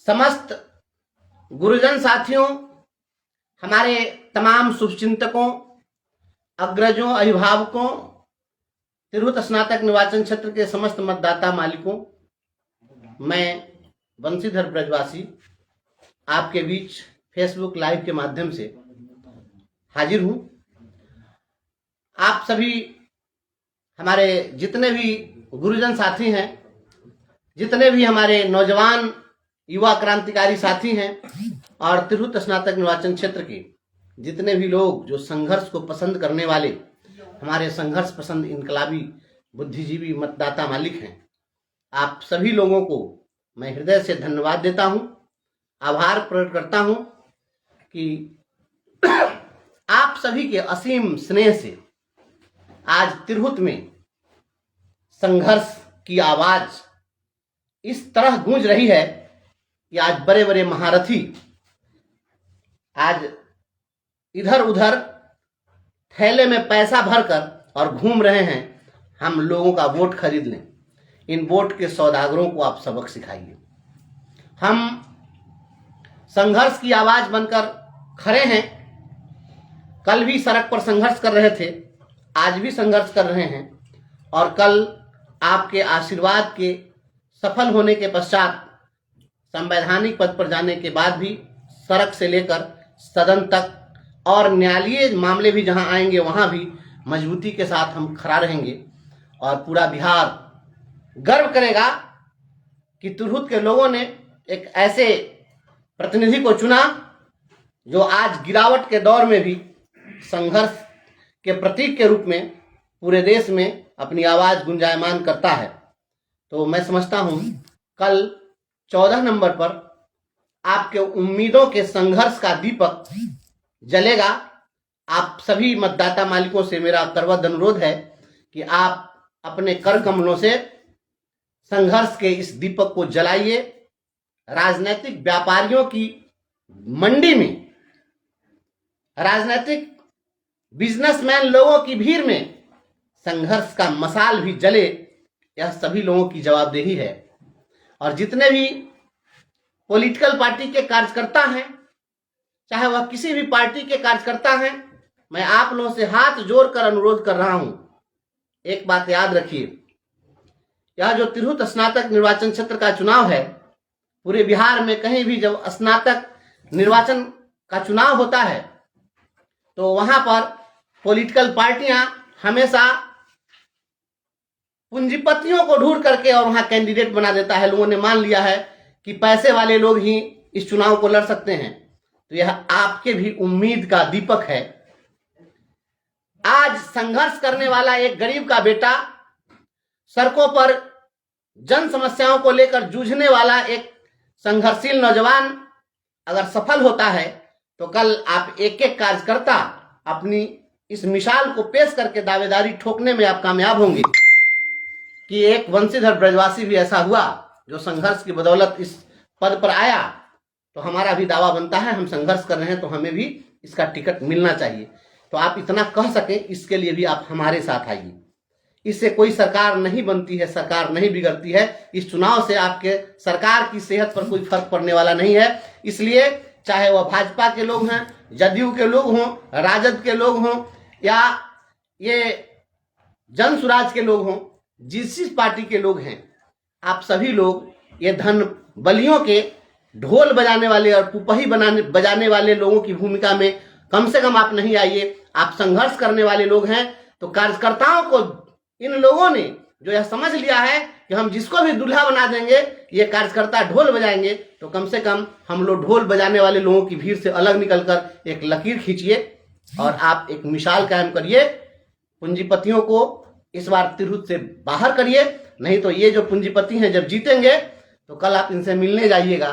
समस्त गुरुजन साथियों, हमारे तमाम शुभचिंतकों, अग्रजों, अभिभावकों, तिरहुत स्नातक निर्वाचन क्षेत्र के समस्त मतदाता मालिकों, मैं बंसीधर ब्रजवासी आपके बीच फेसबुक लाइव के माध्यम से हाजिर हूं। आप सभी हमारे जितने भी गुरुजन साथी हैं, जितने भी हमारे नौजवान युवा क्रांतिकारी साथी हैं और तिरहुत स्नातक निर्वाचन क्षेत्र के जितने भी लोग जो संघर्ष को पसंद करने वाले हमारे संघर्ष पसंद इनकलाबी बुद्धिजीवी मतदाता मालिक हैं, आप सभी लोगों को मैं हृदय से धन्यवाद देता हूं, आभार प्रकट करता हूं कि आप सभी के असीम स्नेह से आज तिरहुत में संघर्ष की आवाज इस तरह गूंज रही है कि आज बड़े बड़े महारथी आज इधर उधर थैले में पैसा भरकर और घूम रहे हैं, हम लोगों का वोट खरीद लें। इन वोट के सौदागरों को आप सबक सिखाइए। हम संघर्ष की आवाज बनकर खड़े हैं। कल भी सड़क पर संघर्ष कर रहे थे, आज भी संघर्ष कर रहे हैं और कल आपके आशीर्वाद के सफल होने के पश्चात संवैधानिक पद पर जाने के बाद भी सड़क से लेकर सदन तक और न्यायालयीय मामले भी जहां आएंगे वहां भी मजबूती के साथ हम खड़ा रहेंगे और पूरा बिहार गर्व करेगा कि तिरहुत के लोगों ने एक ऐसे प्रतिनिधि को चुना जो आज गिरावट के दौर में भी संघर्ष के प्रतीक के रूप में पूरे देश में अपनी आवाज गुंजायमान करता है। तो मैं समझता हूं कल 14 नंबर पर आपके उम्मीदों के संघर्ष का दीपक जलेगा। आप सभी मतदाता मालिकों से मेरा करवद अनुरोध है कि आप अपने कर कमलों से संघर्ष के इस दीपक को जलाइए। राजनीतिक व्यापारियों की मंडी में, राजनीतिक बिजनेसमैन लोगों की भीड़ में संघर्ष का मशाल भी जले, यह सभी लोगों की जवाबदेही है। और जितने भी पॉलिटिकल पार्टी के कार्यकर्ता हैं, चाहे वह किसी भी पार्टी के कार्यकर्ता हैं, मैं आप लोगों से हाथ जोड़कर अनुरोध कर रहा हूं, एक बात याद रखिए, यह जो तिरहुत स्नातक निर्वाचन क्षेत्र का चुनाव है, पूरे बिहार में कहीं भी जब स्नातक निर्वाचन का चुनाव होता है तो वहां पर पॉलिटिकल पार्टियां हमेशा पूंजीपतियों को ढूंढ करके और वहां कैंडिडेट बना देता है। लोगों ने मान लिया है कि पैसे वाले लोग ही इस चुनाव को लड़ सकते हैं। तो यह आपके भी उम्मीद का दीपक है। आज संघर्ष करने वाला एक गरीब का बेटा, सड़कों पर जन समस्याओं को लेकर जूझने वाला एक संघर्षशील नौजवान अगर सफल होता है तो कल आप एक एक कार्यकर्ता अपनी इस मिसाल को पेश करके दावेदारी ठोकने में आप कामयाब होंगे कि एक बंसीधर ब्रजवासी भी ऐसा हुआ जो संघर्ष की बदौलत इस पद पर आया। तो हमारा भी दावा बनता है, हम संघर्ष कर रहे हैं तो हमें भी इसका टिकट मिलना चाहिए। तो आप इतना कह सकें, इसके लिए भी आप हमारे साथ आइए। इससे कोई सरकार नहीं बनती है, सरकार नहीं बिगड़ती है। इस चुनाव से आपके सरकार की सेहत पर कोई फर्क पड़ने वाला नहीं है। इसलिए चाहे वह भाजपा के लोग हैं, जदयू के लोग हों, राजद के लोग हों या ये जन सुराज के लोग हों, जिस पार्टी के लोग हैं, आप सभी लोग ये धन बलियों के ढोल बजाने वाले और पुपही बजाने वाले लोगों की भूमिका में कम से कम आप नहीं आइए। आप संघर्ष करने वाले लोग हैं। तो कार्यकर्ताओं को इन लोगों ने जो यह समझ लिया है कि हम जिसको भी दूल्हा बना देंगे ये कार्यकर्ता ढोल बजाएंगे, तो कम से कम हम लोग ढोल बजाने वाले लोगों की भीड़ से अलग निकलकर एक लकीर खींचिए और आप एक मिसाल कायम करिए। पूंजीपतियों को इस बार तिरहुत से बाहर करिए, नहीं तो ये जो पूंजीपति हैं जब जीतेंगे तो कल आप इनसे मिलने जाइएगा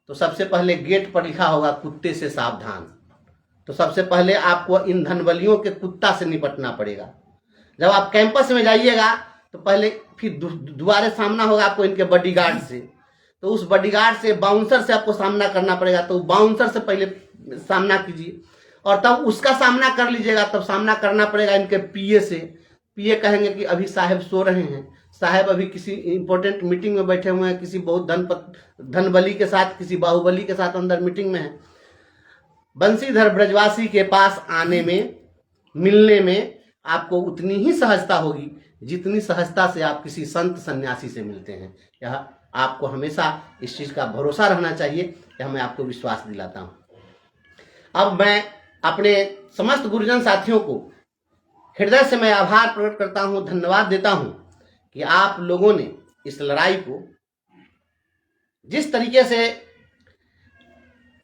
तो सबसे पहले गेट पर लिखा होगा कुत्ते से सावधान। तो सबसे पहले आपको इन धनबलियों के कुत्ता से निपटना पड़ेगा। जब आप कैंपस में जाइएगा तो पहले फिर दोबारा सामना होगा आपको इनके बॉडीगार्ड से। तो उस बॉडीगार्ड से, बाउंसर से आपको सामना करना पड़ेगा। तो बाउंसर से पहले सामना कीजिए और तब उसका सामना कर लीजिएगा। तब सामना करना पड़ेगा इनके पीए से। पीए कहेंगे कि अभी साहब सो रहे हैं, साहब अभी किसी इंपॉर्टेंट मीटिंग में बैठे हुए हैं, किसी बहुत धनबली के साथ, किसी बाहुबली के साथ अंदर मीटिंग में है। बंसीधर ब्रजवासी के पास आने में, मिलने में आपको उतनी ही सहजता होगी जितनी सहजता से आप किसी संत सन्यासी से मिलते हैं। यह आपको हमेशा इस चीज का भरोसा रहना चाहिए, यह मैं आपको विश्वास दिलाता हूं। अब मैं अपने समस्त गुरुजन साथियों को हृदय से मैं आभार प्रकट करता हूं, धन्यवाद देता हूं कि आप लोगों ने इस लड़ाई को जिस तरीके से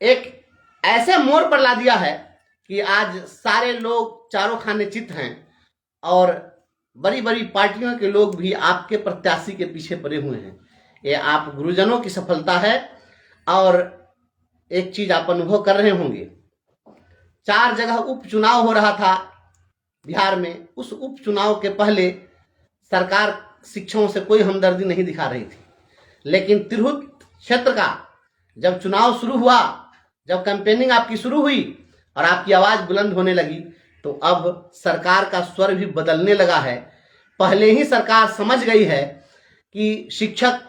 एक ऐसे मोड़ पर ला दिया है कि आज सारे लोग चारों खाने चित हैं और बड़ी बड़ी पार्टियों के लोग भी आपके प्रत्याशी के पीछे पड़े हुए हैं। ये आप गुरुजनों की सफलता है। और एक चीज आप अनुभव कर रहे होंगे, 4 जगह उपचुनाव हो रहा था बिहार में। उस उपचुनाव के पहले सरकार शिक्षकों से कोई हमदर्दी नहीं दिखा रही थी, लेकिन तिरहुत क्षेत्र का जब चुनाव शुरू हुआ, जब कैंपेनिंग आपकी शुरू हुई और आपकी आवाज बुलंद होने लगी, तो अब सरकार का स्वर भी बदलने लगा है। पहले ही सरकार समझ गई है कि शिक्षक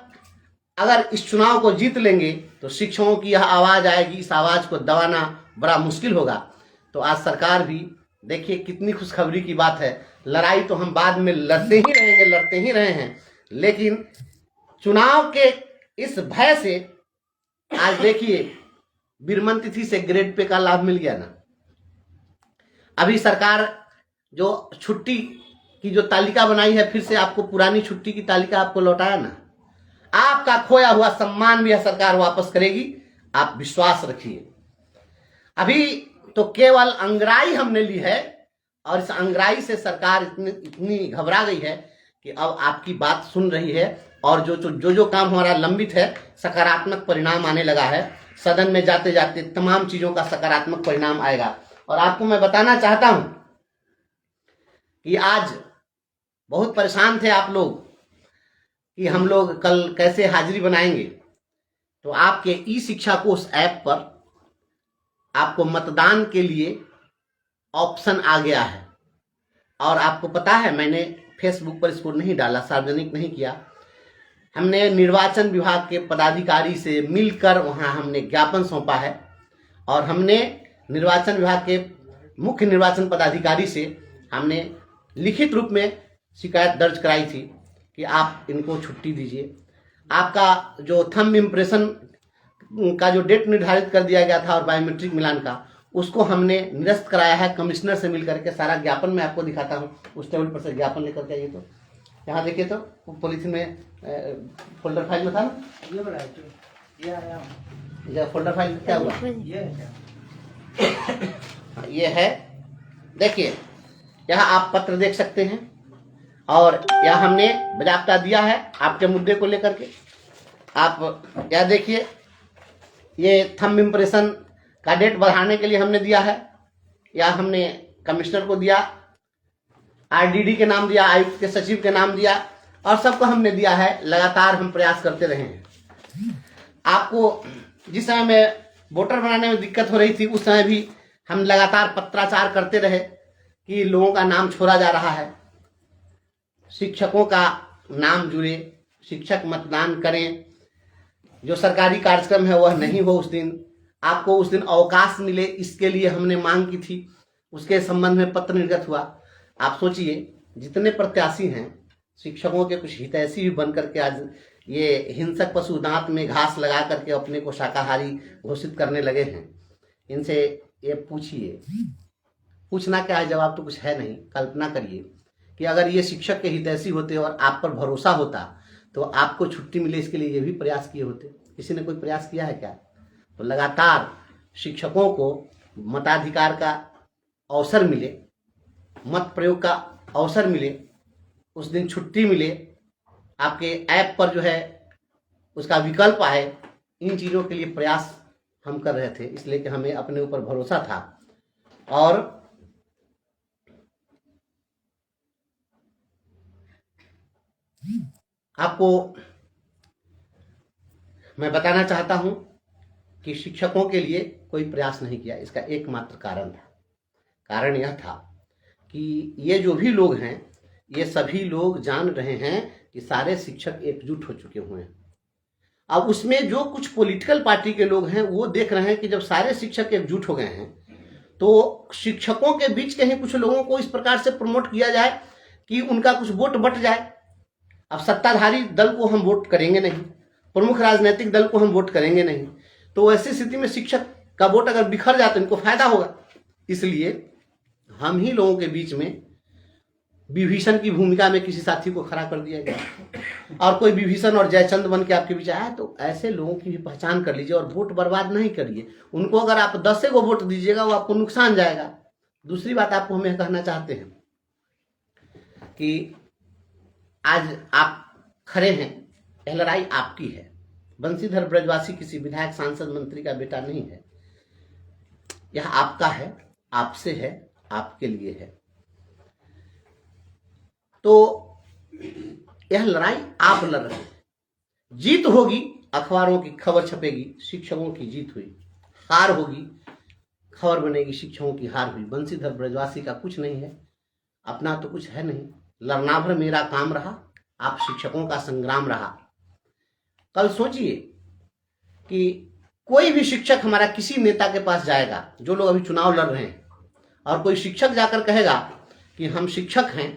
अगर इस चुनाव को जीत लेंगे तो शिक्षकों की यह आवाज आएगी, इस आवाज को दबाना बड़ा मुश्किल होगा। तो आज सरकार भी, देखिए कितनी खुशखबरी की बात है, लड़ाई तो हम बाद में लड़ते ही रहे हैं, लेकिन चुनाव के इस भय से आज देखिए बीरमन तिथि से ग्रेड पे का लाभ मिल गया ना। अभी सरकार जो छुट्टी की जो तालिका बनाई है, फिर से आपको पुरानी छुट्टी की तालिका आपको लौटाया ना। आपका खोया हुआ सम्मान भी सरकार वापस करेगी, आप विश्वास रखिए। अभी तो केवल अंगराई हमने ली है और इस अंगराई से सरकार इतनी घबरा गई है कि अब आपकी बात सुन रही है और जो काम हमारा लंबित है, सकारात्मक परिणाम आने लगा है। सदन में जाते जाते तमाम चीजों का सकारात्मक परिणाम आएगा। और आपको मैं बताना चाहता हूं कि आज बहुत परेशान थे आप लोग कि हम लोग कल कैसे हाजिरी बनाएंगे। तो आपके ई शिक्षा कोष ऐप पर आपको मतदान के लिए ऑप्शन आ गया है। और आपको पता है, मैंने फेसबुक पर इसको नहीं डाला, सार्वजनिक नहीं किया। हमने निर्वाचन विभाग के पदाधिकारी से मिलकर वहां हमने ज्ञापन सौंपा है और हमने निर्वाचन विभाग के मुख्य निर्वाचन पदाधिकारी से हमने लिखित रूप में शिकायत दर्ज कराई थी कि आप इनको छुट्टी दीजिए। आपका जो थंब इम्प्रेशन का जो डेट निर्धारित कर दिया गया था और बायोमेट्रिक मिलान का, उसको हमने निरस्त कराया है कमिश्नर से मिलकर के। सारा ज्ञापन मैं आपको दिखाता हूँ, उस टेबल पर से ज्ञापन लेकर के आइए। तो यहाँ देखिए, तो पॉलिथीन में फोल्डर फाइल में था ना, ये बड़ा ये फोल्डर फाइल क्या हुआ, ये है। देखिए यहाँ आप पत्र देख सकते हैं और यहाँ हमने बजाबता दिया है आपके मुद्दे को लेकर के। आप यह देखिए, ये थंब इम्प्रेशन का डेट बढ़ाने के लिए हमने दिया है, या हमने कमिश्नर को दिया, आरडीडी के नाम दिया, आयुक्त के सचिव के नाम दिया और सबको हमने दिया है। लगातार हम प्रयास करते रहे हैं। आपको जिस समय में वोटर बनाने में दिक्कत हो रही थी, उस समय भी हम लगातार पत्राचार करते रहे कि लोगों का नाम छोड़ा जा रहा है, शिक्षकों का नाम जुड़े, शिक्षक मतदान करें, जो सरकारी कार्यक्रम है वह नहीं हो उस दिन, आपको उस दिन अवकाश मिले, इसके लिए हमने मांग की थी। उसके संबंध में पत्र निर्गत हुआ। आप सोचिए, जितने प्रत्याशी हैं, शिक्षकों के कुछ हितैषी भी बन करके आज ये हिंसक पशु दांत में घास लगा करके अपने को शाकाहारी घोषित करने लगे हैं। इनसे ये पूछिए, पूछना क्या है, जवाब तो कुछ है नहीं। कल्पना करिए कि अगर ये शिक्षक के हितैषी होते और आप पर भरोसा होता तो आपको छुट्टी मिले, इसके लिए ये भी प्रयास किए होते। किसी ने कोई प्रयास किया है क्या? तो लगातार शिक्षकों को मताधिकार का अवसर मिले, मत प्रयोग का अवसर मिले, उस दिन छुट्टी मिले, आपके ऐप पर जो है उसका विकल्प आए, इन चीज़ों के लिए प्रयास हम कर रहे थे, इसलिए कि हमें अपने ऊपर भरोसा था। और आपको मैं बताना चाहता हूं कि शिक्षकों के लिए कोई प्रयास नहीं किया। इसका एकमात्र कारण था, कारण यह था कि ये जो भी लोग हैं, ये सभी लोग जान रहे हैं कि सारे शिक्षक एकजुट हो चुके हुए हैं। अब उसमें जो कुछ पॉलिटिकल पार्टी के लोग हैं वो देख रहे हैं कि जब सारे शिक्षक एकजुट हो गए हैं तो शिक्षकों के बीच कहीं कुछ लोगों को इस प्रकार से प्रमोट किया जाए कि उनका कुछ वोट बट जाए। अब सत्ताधारी दल को हम वोट करेंगे नहीं, प्रमुख राजनीतिक दल को हम वोट करेंगे नहीं, तो ऐसी स्थिति में शिक्षक का वोट अगर बिखर जाए तो इनको फायदा होगा। इसलिए हम ही लोगों के बीच में विभीषण की भूमिका में किसी साथी को खड़ा कर दिया गया और कोई विभीषण और जयचंद बन के आपके बीच आया, तो ऐसे लोगों की भी पहचान कर लीजिए और वोट बर्बाद नहीं करिए। उनको अगर आप 10 को वोट दीजिएगा वो आपको नुकसान जाएगा। दूसरी बात आपको हमें कहना चाहते हैं कि आज आप खड़े हैं, यह लड़ाई आपकी है। बंशीधर ब्रजवासी किसी विधायक, सांसद, मंत्री का बेटा नहीं है। यह आपका है, आपसे है, आपके लिए है। तो यह लड़ाई आप लड़ रहे हैं। जीत होगी, अखबारों की खबर छपेगी, शिक्षकों की जीत हुई। हार होगी, खबर बनेगी, शिक्षकों की हार हुई। बंशीधर ब्रजवासी का कुछ नहीं है, अपना तो कुछ है नहीं। लड़ना भर मेरा काम रहा, आप शिक्षकों का संग्राम रहा। कल सोचिए कि कोई भी शिक्षक हमारा किसी नेता के पास जाएगा, जो लोग अभी चुनाव लड़ रहे हैं, और कोई शिक्षक जाकर कहेगा कि हम शिक्षक हैं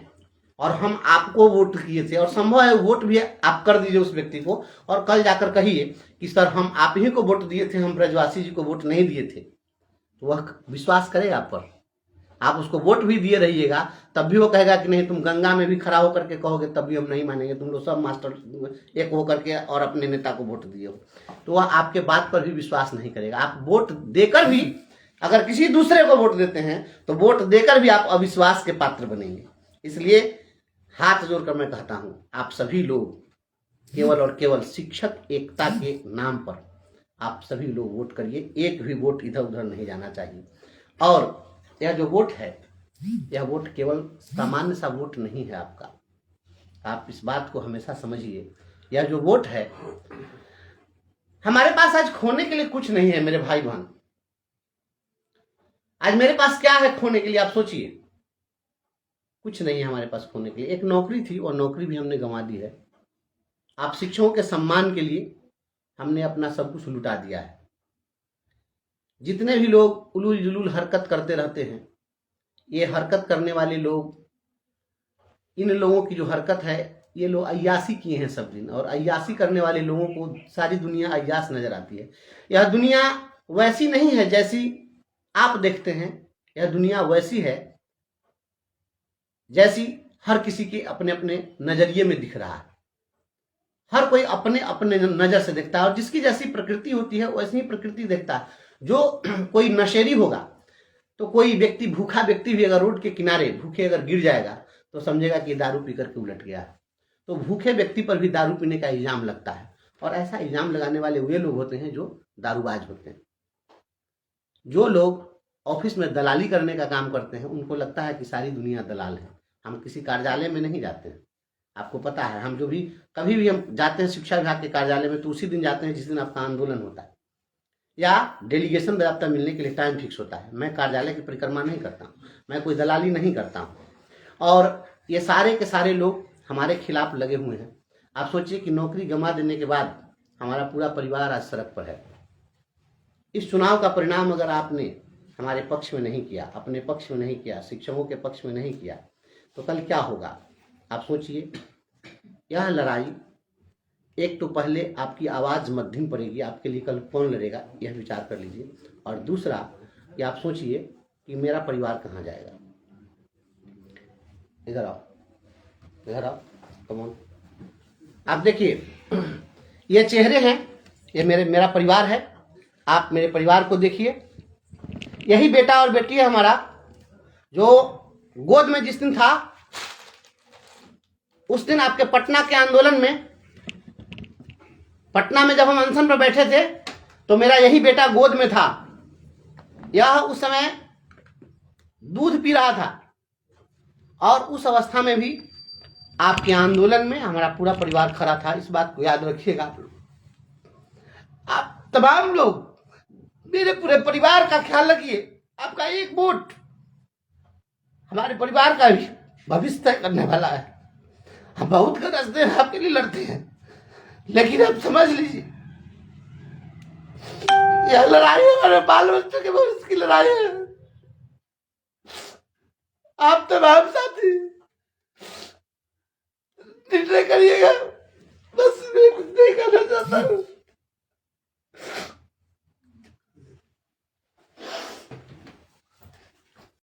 और हम आपको वोट किए थे, और संभव है वोट भी आप कर दीजिए उस व्यक्ति को, और कल जाकर कहिए कि सर हम आप ही को वोट दिए थे, हम ब्रजवासी जी को वोट नहीं दिए थे, तो वह विश्वास करेगा आप पर? आप उसको वोट भी दिए रहिएगा तब भी वो कहेगा कि नहीं, तुम गंगा में भी खड़ा होकर के कहोगे तब भी हम नहीं मानेंगे, तुम लोग सब मास्टर एक होकर के और अपने नेता को वोट दिए हो, तो वह आपके बात पर भी विश्वास नहीं करेगा। आप वोट देकर भी अगर किसी दूसरे को वोट देते हैं तो वोट देकर भी आप अविश्वास के पात्र बनेंगे। इसलिए हाथ जोड़कर मैं कहता हूं, आप सभी लोग केवल और केवल शिक्षक एकता के नाम पर आप सभी लोग वोट करिए। एक भी वोट इधर उधर नहीं जाना चाहिए। और यह जो वोट है, यह वोट केवल सामान्य सा वोट नहीं है आपका। आप इस बात को हमेशा समझिए। यह जो वोट है, हमारे पास आज खोने के लिए कुछ नहीं है मेरे भाई बहन। आज मेरे पास क्या है खोने के लिए, आप सोचिए। कुछ नहीं है हमारे पास खोने के लिए। एक नौकरी थी और नौकरी भी हमने गंवा दी है। आप शिक्षकों के सम्मान के लिए हमने अपना सब कुछ लुटा दिया है। जितने भी लोग उलूल जुलूल हरकत करते रहते हैं, ये हरकत करने वाले लोग, इन लोगों की जो हरकत है, ये लोग अय्यासी किए हैं सब दिन, और अय्यासी करने वाले लोगों को सारी दुनिया अय्यास नजर आती है। यह दुनिया वैसी नहीं है जैसी आप देखते हैं। यह दुनिया वैसी है जैसी हर किसी के अपने अपने नजरिए में दिख रहा है। हर कोई अपने अपने नजर से देखता है, और जिसकी जैसी प्रकृति होती है वैसी ही प्रकृति देखता है। जो कोई नशेड़ी होगा, तो कोई व्यक्ति, भूखा व्यक्ति भी अगर रोड के किनारे भूखे अगर गिर जाएगा तो समझेगा कि दारू पी करके उलट गया है। तो भूखे व्यक्ति पर भी दारू पीने का इल्जाम लगता है, और ऐसा इल्जाम लगाने वाले वे लोग होते हैं जो दारूबाज होते हैं। जो लोग ऑफिस में दलाली करने का काम करते हैं, उनको लगता है कि सारी दुनिया दलाल है। हम किसी कार्यालय में नहीं जाते हैं, आपको पता है। हम जो भी कभी भी हम जाते हैं शिक्षा विभाग के कार्यालय में, तो उसी दिन जाते हैं जिस दिन आपका आंदोलन होता है या डेलीगेशन बजाता मिलने के लिए टाइम फिक्स होता है। मैं कार्यालय की परिक्रमा नहीं करता हूँ, मैं कोई दलाली नहीं करता हूँ। और ये सारे के सारे लोग हमारे खिलाफ लगे हुए हैं। आप सोचिए कि नौकरी गंवा देने के बाद हमारा पूरा परिवार आज सड़क पर है। इस चुनाव का परिणाम अगर आपने हमारे पक्ष में नहीं किया, अपने पक्ष में नहीं किया, शिक्षकों के पक्ष में नहीं किया, तो कल क्या होगा आप सोचिए। यह लड़ाई, एक तो पहले आपकी आवाज़ मध्यम पड़ेगी, आपके लिए कल कौन लड़ेगा यह विचार कर लीजिए। और दूसरा कि आप सोचिए कि मेरा परिवार कहाँ जाएगा। इधर आओ, इधर आओ, कम ऑन। आप देखिए, ये चेहरे हैं, ये मेरा परिवार है। आप मेरे परिवार को देखिए। यही बेटा और बेटी है हमारा, जो गोद में जिस दिन था, उस दिन आपके पटना के आंदोलन में, पटना में जब हम अनशन पर बैठे थे, तो मेरा यही बेटा गोद में था। यह उस समय दूध पी रहा था, और उस अवस्था में भी आपके आंदोलन में हमारा पूरा परिवार खड़ा था। इस बात को याद रखिएगा। आप तमाम लोग मेरे पूरे परिवार का ख्याल रखिए। आपका एक वोट हमारे परिवार का भी भविष्य तय करने वाला है। हम बहुत गरजते हैं, आपके लिए लड़ते हैं, लेकिन आप समझ लीजिए यह लड़ाई हमारे बाल बच्चों के भविष्य की लड़ाई है। आप तमाम साथी निर्णय करिएगा, बस मैं कुछ नहीं कहना चाहता हूँ।